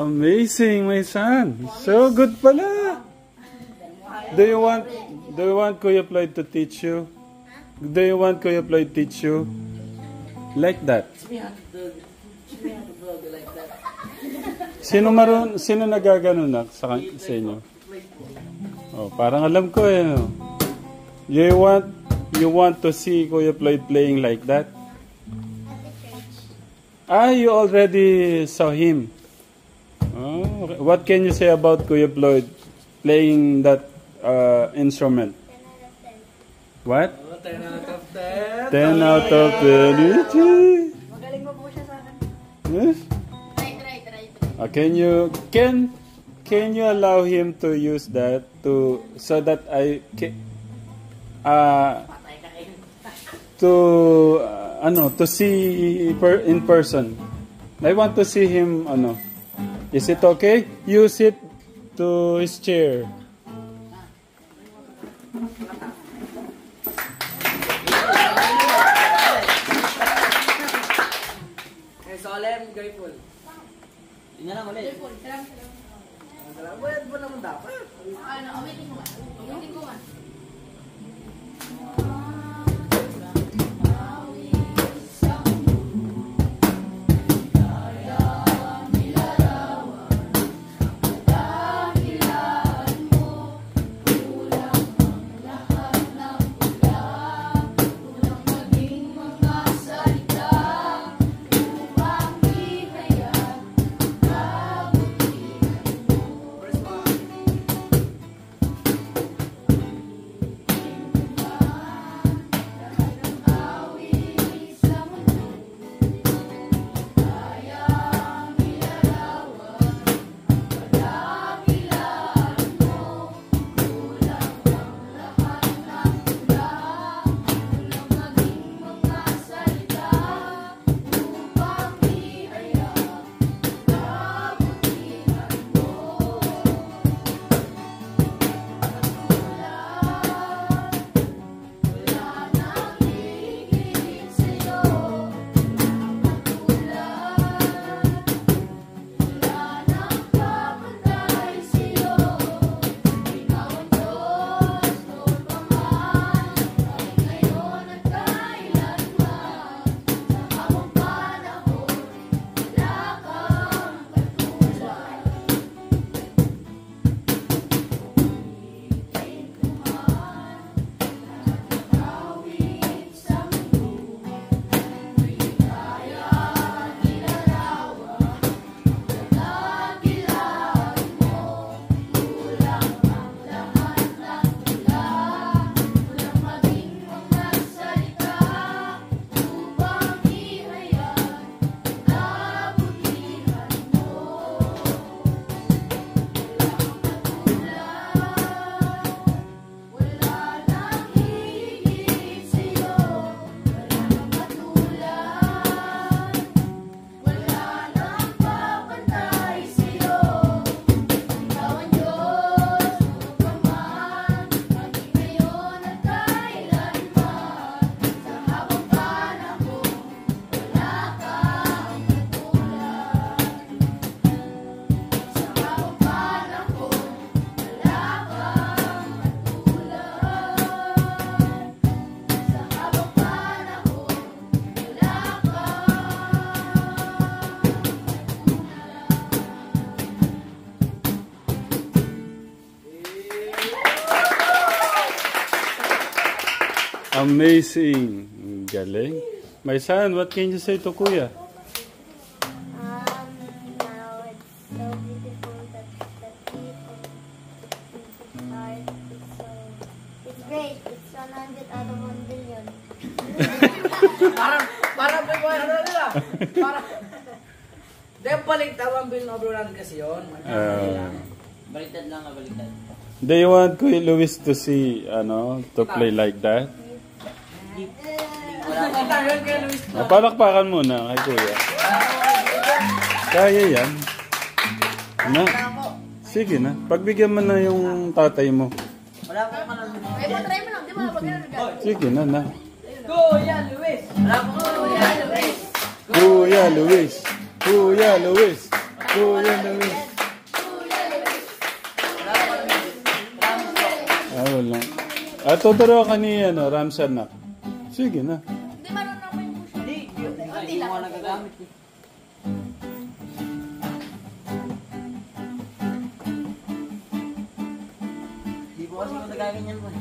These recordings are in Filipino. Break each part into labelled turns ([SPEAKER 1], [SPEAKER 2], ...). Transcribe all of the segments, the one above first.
[SPEAKER 1] Amazing, my son. So good pala. Do you want Kuya Floyd to teach you? Do you want Kuya Floyd teach you? Like that. Sino nagagano na sa inyo? Oh, parang alam ko eh. No? You want to see Kuya Floyd playing like that? You already saw him. Oh, what can you say about Kuya Floyd playing that instrument? What?
[SPEAKER 2] 10 out of 10.
[SPEAKER 1] 10 out of 10.
[SPEAKER 3] Magaling mo po siya sana.
[SPEAKER 1] Yes? Try. Can you allow him to use that so that I can to see in person. I want to see him Is it okay? Use it to his chair.
[SPEAKER 2] Solemn, grateful. Tingnan lang ulit.
[SPEAKER 3] Grateful.
[SPEAKER 2] Salamat mo naman dapat.
[SPEAKER 3] Umitin ko ba?
[SPEAKER 1] Amazing. Galing. My son, what can you say to Kuya?
[SPEAKER 4] Now it's so beautiful that people art is so... It's great. It's 100 out of 1 billion.
[SPEAKER 2] Parang ano nila? Parang... balik tawang billion over 100 kasi yun. Baliktad lang, baliktad.
[SPEAKER 1] Do you want Kuya Luis to see, to play like that? Palakpakan muna kay Kuya. Kaya yan. Na. Sige na. Pagbigyan mo na yung tatay mo.
[SPEAKER 2] Wala po ka lang.
[SPEAKER 3] Try mo lang. Di ba?
[SPEAKER 1] Sige na.
[SPEAKER 2] Kuya Luis! Wala po Kuya Luis!
[SPEAKER 1] Kuya Luis! Kuya Luis! Kuya Luis. Ah, wala. Tuturo ka ni Ramsan na. Sige na.
[SPEAKER 3] Hindi marunong ako yung push.
[SPEAKER 2] Hindi, hindi mo nga nagagamit eh. Hindi ko kasi nagaganyan mo eh.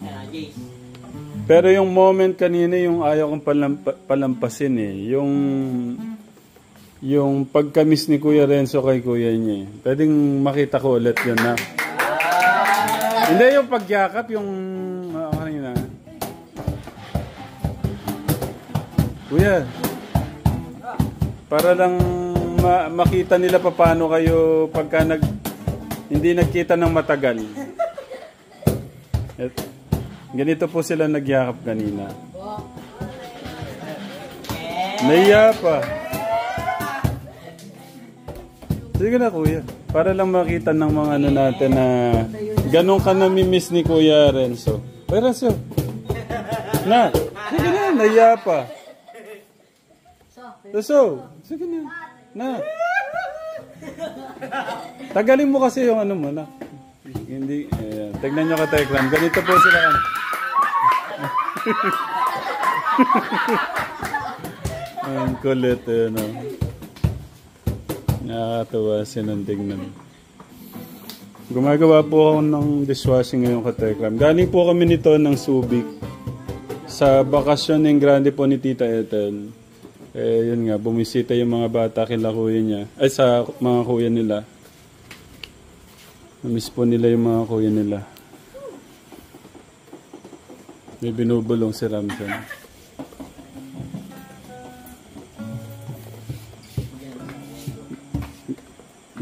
[SPEAKER 2] Jace.
[SPEAKER 1] Pero yung moment kanina, yung ayaw kong palampasin eh. Yung pagkamis ni Kuya Renzo kay Kuya niya eh. Pwedeng makita ko ulit yun na. Hindi yung pagyakap, yung kanina. Kuya, para lang makita nila paano kayo pagka hindi nagkita ng matagal. Ganito po sila nagyakap kanina. Naiya pa. Sige na Kuya. Para lang makita ng mga natin na ganun ka namimiss ni Kuya Renzo. Ay Renzo. Na. Sige na. Naiya pa. Renzo. Sige na. Na. Tagalin mo kasi yung ano mo na. Hindi. Tignan nyo ka Tekram. Ganito po sila. Ang kulit no. Nakakatawa sinundignan. Gumagawa po ako ng dishwashing ngayon ka Tekram. Galing po kami nito ng Subic. Sa bakasyon ng grande po ni Tita Ethel. Yun nga, bumisita yung mga bata kila kuya niya. Ay, sa mga kuya nila. Namiss po nila yung mga kuya nila. May binubulong si Ramjan.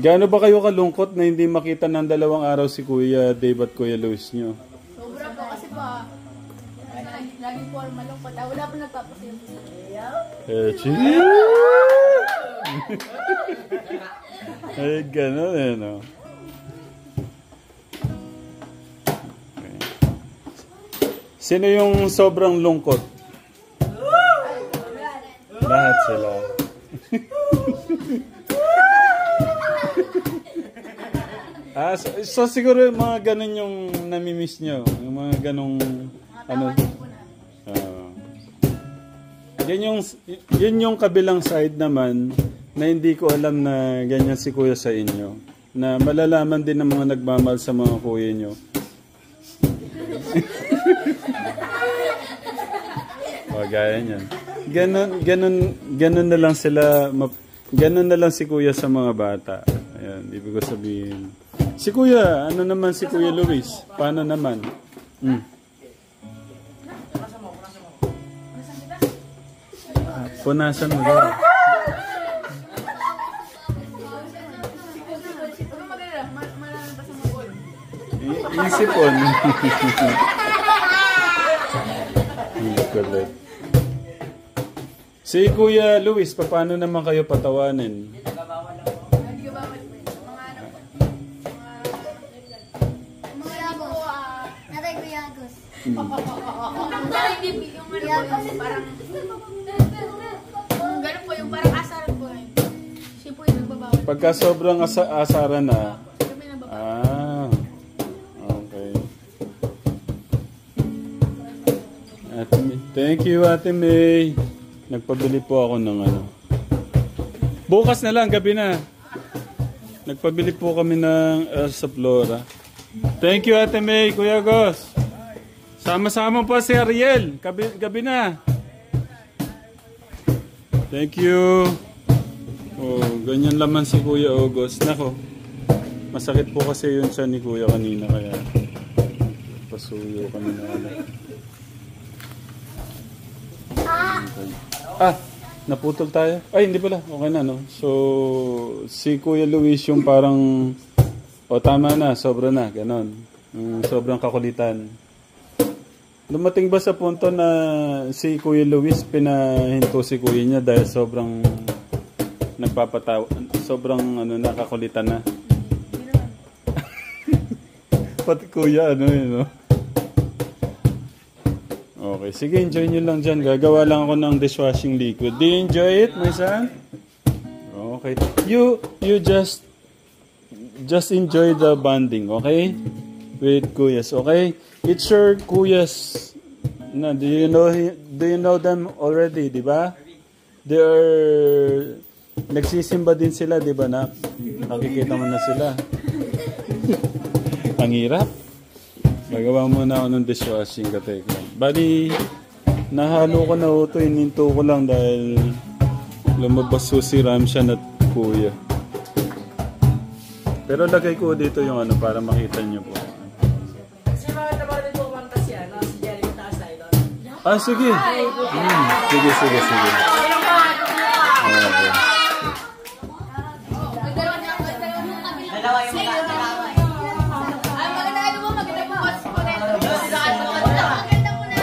[SPEAKER 1] Gaano ba kayo kalungkot na hindi makita ng 2 araw si Kuya Dave at Kuya Luis nyo?
[SPEAKER 3] Sobra po kasi pa. Lagi po malungkot. Wala po nagpapasayo.
[SPEAKER 1] Ay, gano'n eh, no? Okay. Sino yung sobrang lungkot? Lahat sila. So siguro yung mga ganun yung namimiss nyo. Yung mga ganung ano. Yun yung kabilang side naman na hindi ko alam na ganyan si Kuya sa inyo. Na malalaman din ng mga nagmamahal sa mga kuya nyo. Gaya niyan. Ganun na lang sila, ganun na lang si Kuya sa mga bata. Ayan, ibig ko sabihin. Si Kuya, ano naman si Kuya Luis? Paano naman? Punasan mo daw. Isipon. Kulit. Si Kuya Luis, paano naman kayo patawanin?
[SPEAKER 3] Parang ganun po yung parang asaran po. Siya po yung nagbabawal.
[SPEAKER 1] Pagka sobrang asaran na.
[SPEAKER 3] Kami nagbabawal.
[SPEAKER 1] Okay. Ate May. Thank you, Ate May. Nagpabili po ako ng ano. Bukas na lang, gabi na. Nagpabili po kami ng Elsa Flora. Thank you, Ate May, Kuya Gos. Sama-sama po si Ariel. Gabi na. Thank you. Oh, ganyan laman si Kuya August. Nako. Masakit po kasi yun siya ni Kuya kanina kaya pasuyo kanina. Naputol tayo. Ay, hindi pala. Okay na, no? So, si Kuya Luis yung parang tama na, sobra na, ganon. Sobrang kakulitan. Dumating ba sa punto na si Kuya Luis pinahinto si Kuya niya dahil sobrang nagpapatawa, sobrang nakakulitan na? Pati Kuya, no? Okay. Okay. Sige, enjoy nyo lang dyan. Gagawa lang ako ng dishwashing liquid. Do you enjoy it, my son? Okay. You just enjoy the bonding, okay? With kuyas, okay? It's your kuyas. No, do you know them already, di ba? They are nagsisimba din sila, di ba, nak? Nakikita mo na sila. Ang hirap. Gagawa muna ako ng dishwashing katekla. Bali, nahalo ko na ito. Ininto ko lang dahil lumabas si Ramshan at kuya. Pero lagay ko dito yung ano para makita nyo po.
[SPEAKER 2] Kasi mga naman din po kumantas yan. Si Jerry yung taas na ito.
[SPEAKER 1] Ah, sige. Sige. Okay.
[SPEAKER 3] Magdalawa na ako.
[SPEAKER 2] Dalawa yung mga
[SPEAKER 3] Ay, maganda ano mo, maganda po.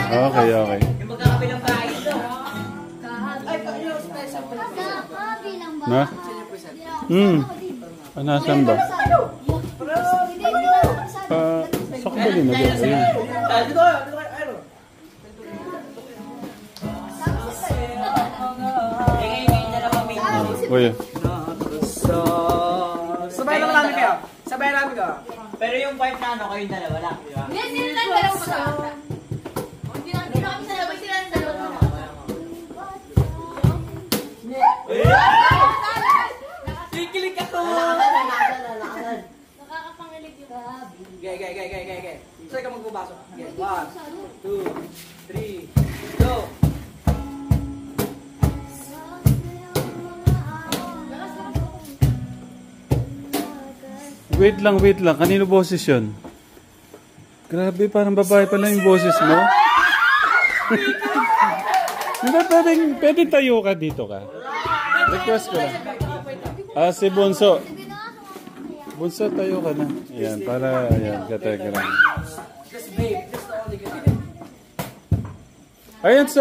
[SPEAKER 1] Okay.
[SPEAKER 2] yung magkakabilang bahay ito. Ay, yung special po.
[SPEAKER 4] Kabilang ba?
[SPEAKER 1] Na? Nasaan ba? Sa kabali na doon. Ayun.
[SPEAKER 2] Dito kayo. Ayun.
[SPEAKER 1] Kuya.
[SPEAKER 2] Sabay namin kayo. Pero yung part na ano, kayong dalawa lang, di ba?
[SPEAKER 3] Hindi na lang dalawa magkakata. Hindi na kami sa labas, sila ng dalawa.
[SPEAKER 2] Kikilig ka to!
[SPEAKER 3] Nakakapangilig yun.
[SPEAKER 2] Gay. Saan ka magbabasok? 1, 2, 3, go!
[SPEAKER 1] Wait lang. Kanino boses yun? Grabe, parang babae pala yung boses mo. Hindi, pwede tayo ka dito ka. Request ko lang. Si Bunso. Bunso, tayo ka na. Ayan, para, ayan, kateka lang.
[SPEAKER 2] Just babe, just the only guy.
[SPEAKER 1] Ayan,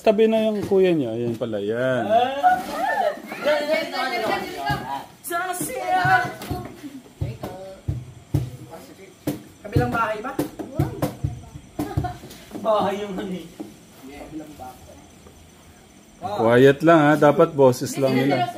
[SPEAKER 1] tabi na yung kuya niya. Ayan pala, yan.
[SPEAKER 2] Kabilang bahay ba? Bahay yung huni.
[SPEAKER 1] Quiet lang ha, dapat boses lang nila.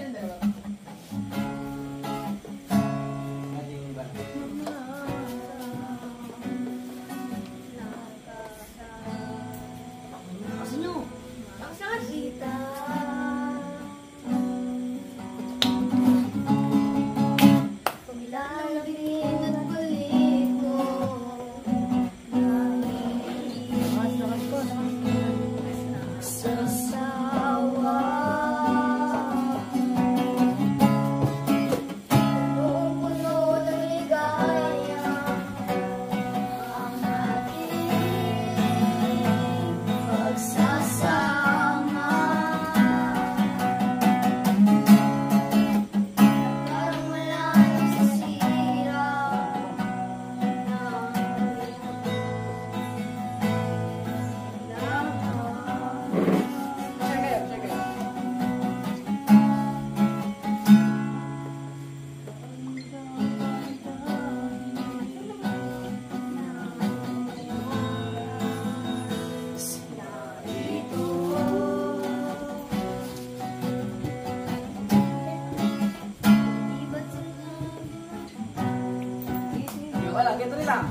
[SPEAKER 2] Wala, ganito rin lang.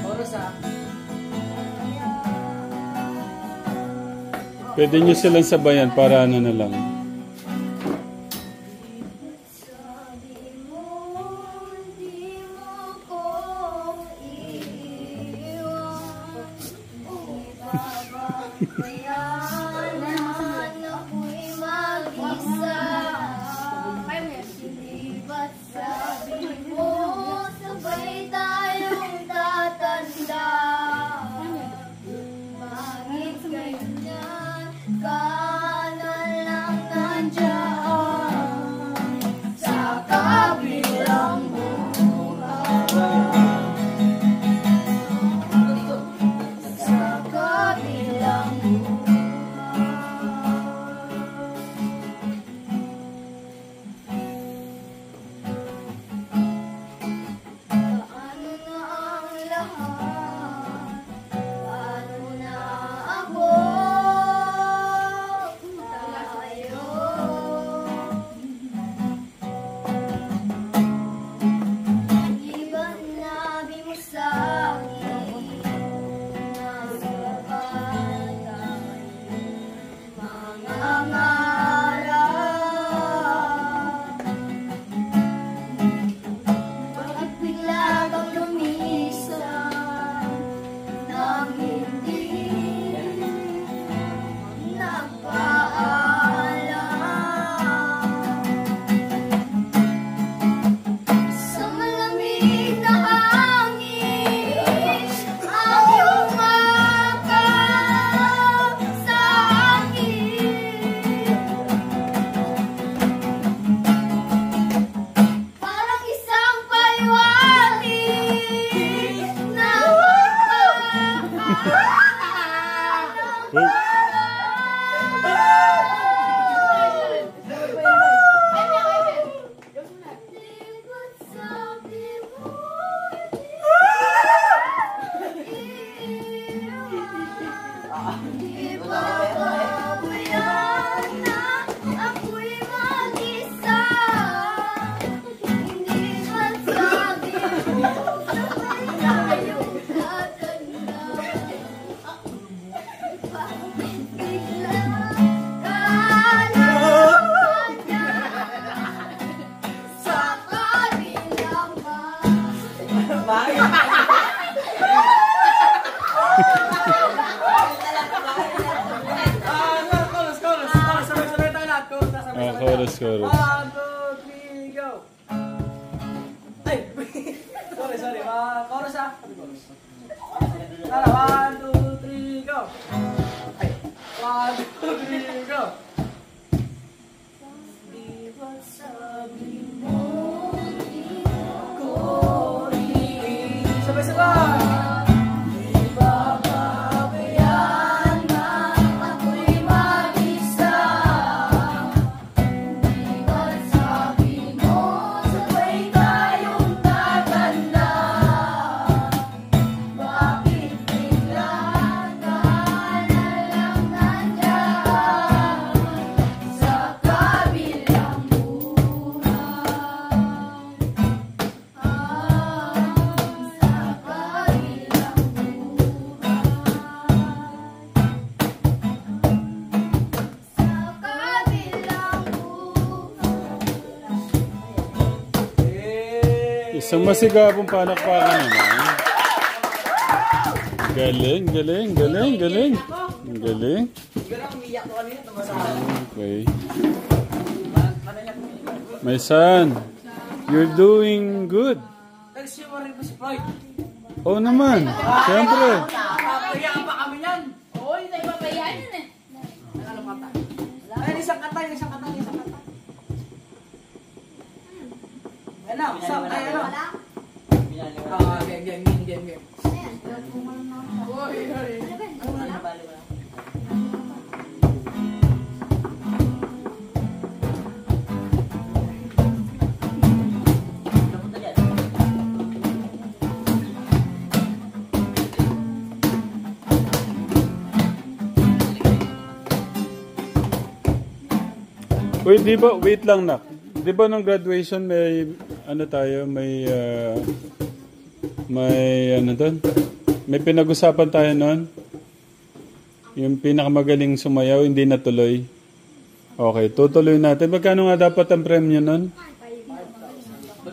[SPEAKER 2] Oras ah.
[SPEAKER 1] Pwede nyo silang sabayan para ano na lang.
[SPEAKER 4] Sabay tayong tatanda. Bakit ganyan ka na lang nandiyan sa kabilang buhay? Sa kabilang buhay.
[SPEAKER 1] chorus.
[SPEAKER 2] 1, 2, 3, go! Ay! sorry. Chorus ah. Tara, 1, 2, 3, go! Ay! 1, 2, 3, go! Di ba sabi mo, di ako iibig? Sabay-sabay!
[SPEAKER 1] Isang masigabong palakpakan naman. Galing. Okay. My son, you're doing good.
[SPEAKER 2] Thanks you, Marie Floyd.
[SPEAKER 1] Oo naman, siyempre.
[SPEAKER 2] Papayaan pa kami yan.
[SPEAKER 3] Oo, hindi tayo papayahan yun eh.
[SPEAKER 2] Ano kata? Ay, isang kata. Ano? Ano? Game.
[SPEAKER 1] Uy, di ba, wait lang nak. Di ba nung graduation may, ano tayo, may ano doon? May pinag-usapan tayo noon. Yung pinakamagaling sumayaw, hindi natuloy. Okay, tutuloy natin. Magkano nga dapat ang premyo noon?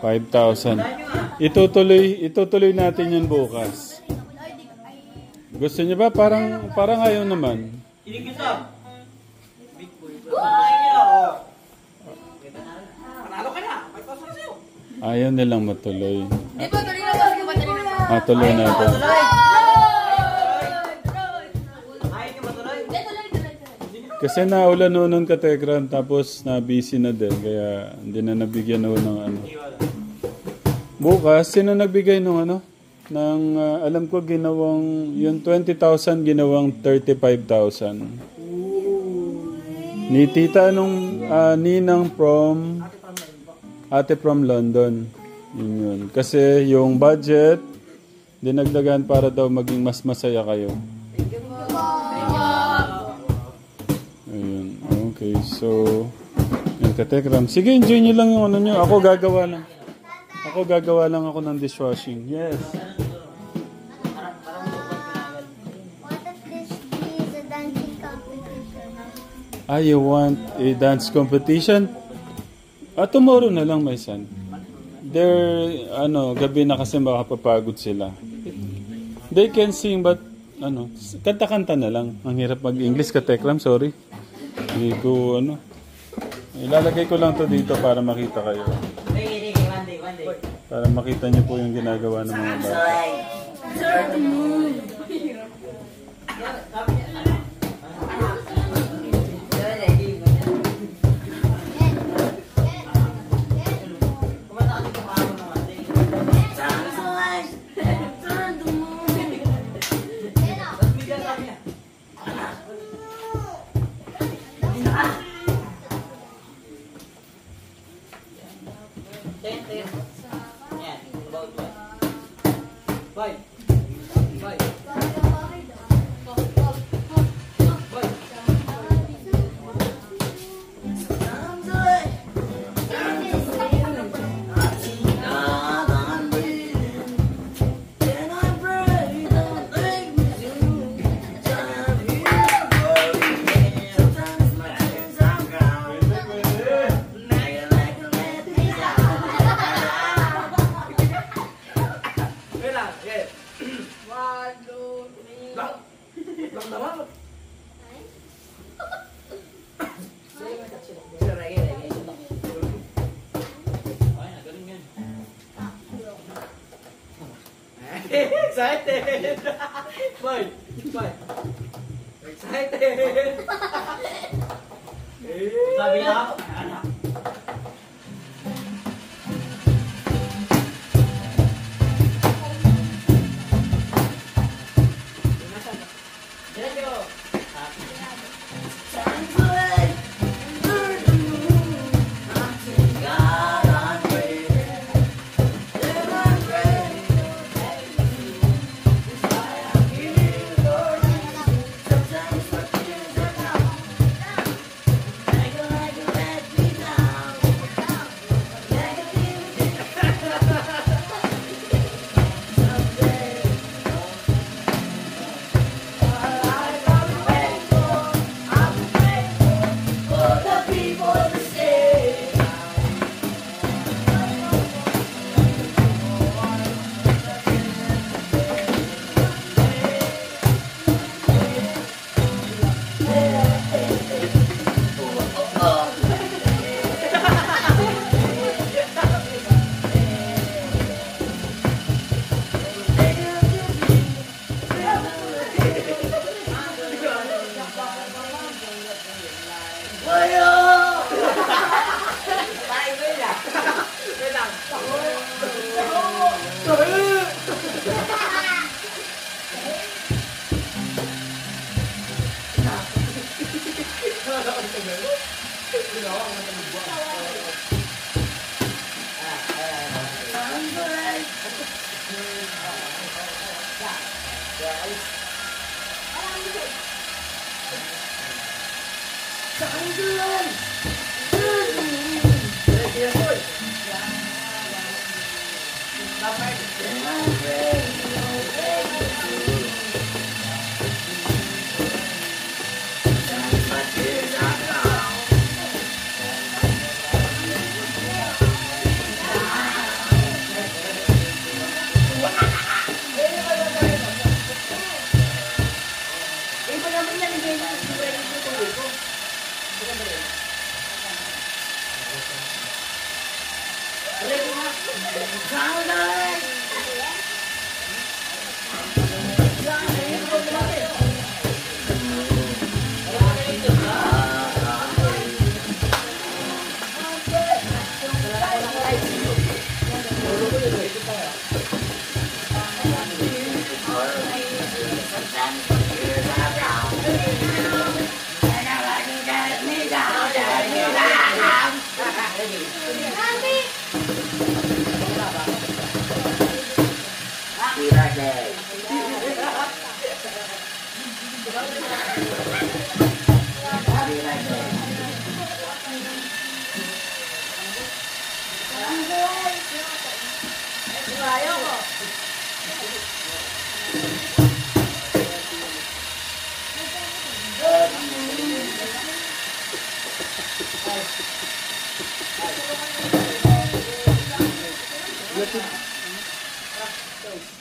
[SPEAKER 1] 5,000. Itutuloy natin yun bukas. Gusto niyo ba? Parang ayaw naman.
[SPEAKER 2] Panalo ka na. 5,000 sa'yo.
[SPEAKER 1] Ayaw nilang matuloy.
[SPEAKER 3] Di ba, tuloy na.
[SPEAKER 1] Tuloy natin. Kasi naulan noon ka Tekram, tapos na-busy na din. Kaya hindi na nabigyan noon ng ano. Bukas, sino nagbigay nung ano? Alam ko ginawang, yung 20,000 ginawang 35,000. Ni tita ninang ate from London. Yun. Kasi yung budget, dinagdagan para daw maging mas masaya kayo. Ayun. Okay, so, yun Katekram. Sige, enjoy nyo lang yung ano nyo. Ako gagawa lang ako ng dishwashing. Yes.
[SPEAKER 4] What if this is a dancing competition?
[SPEAKER 1] You want a dance competition? Tomorrow na lang, my son. Gabi na kasi makapapagod sila. They can sing but, kanta-kanta na lang. Ang hirap mag-English ka, Tekram, sorry. Hindi ko, ilalagay ko lang to dito para makita kayo. Para makita niyo po yung ginagawa ng mga bata.
[SPEAKER 2] Excited! Boy! Boy! Excited! Sabi na ako, anak.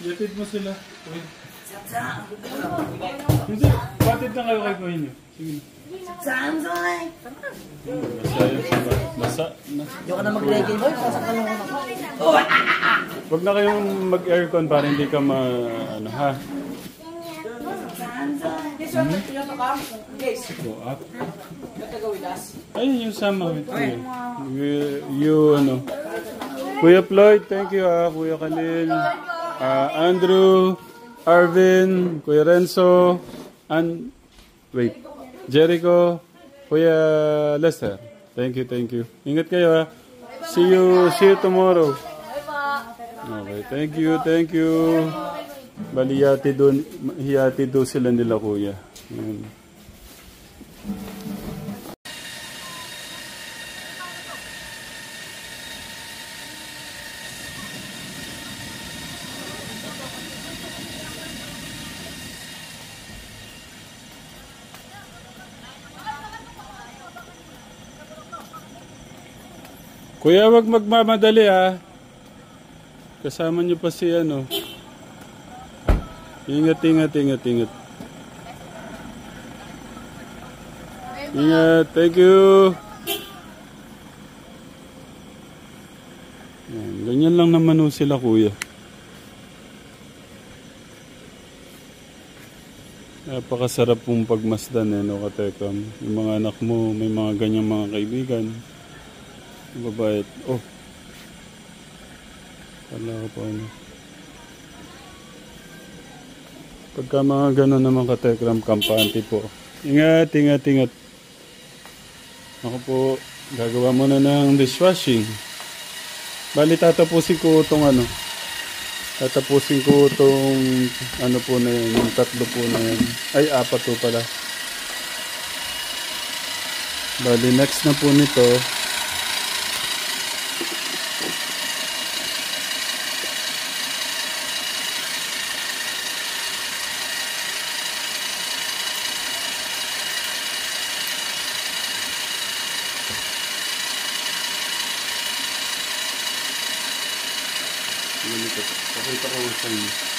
[SPEAKER 1] Yatid mo sila. Hindi, patid na kayo kay Kuya niyo. Sige na. Basa.
[SPEAKER 2] Diyo ka na mag-reggae boy, sasaktan lang ako.
[SPEAKER 1] Huwag na kayong mag-aircon para hindi ka ano ha. Go up. Ayun yung sama with you ano. Kuya Floyd, thank you Kuya Khalil. Andrew, Arvin, Kuya Renzo, and wait, Jericho, Kuya Lester. Thank you. Ingat kayo See you tomorrow. Okay, thank you. Bali hiyati doon sila nila Kuya. Ayan. Kuya, wag magmamadali Kasama niyo pa si ano. Ingat. Ingat, thank you. Ganyan lang naman sila Kuya. Napakasarap pong pagmasdan no, katekram. Yung mga anak mo, may mga ganyang mga kaibigan. Mabait. Oh. Kala ko po ano. Pagka mga gano'n naman katekram, kampante po. Ingat, ingat, ingat. Ako po, gagawa muna ng dishwashing. Bali, tatapusin ko itong ano. Tatapusin ko itong ano po na yun, yung 3 po na yun. Ay, 4 po pala. Bali, next na po nito. Pakita ko sa inyo.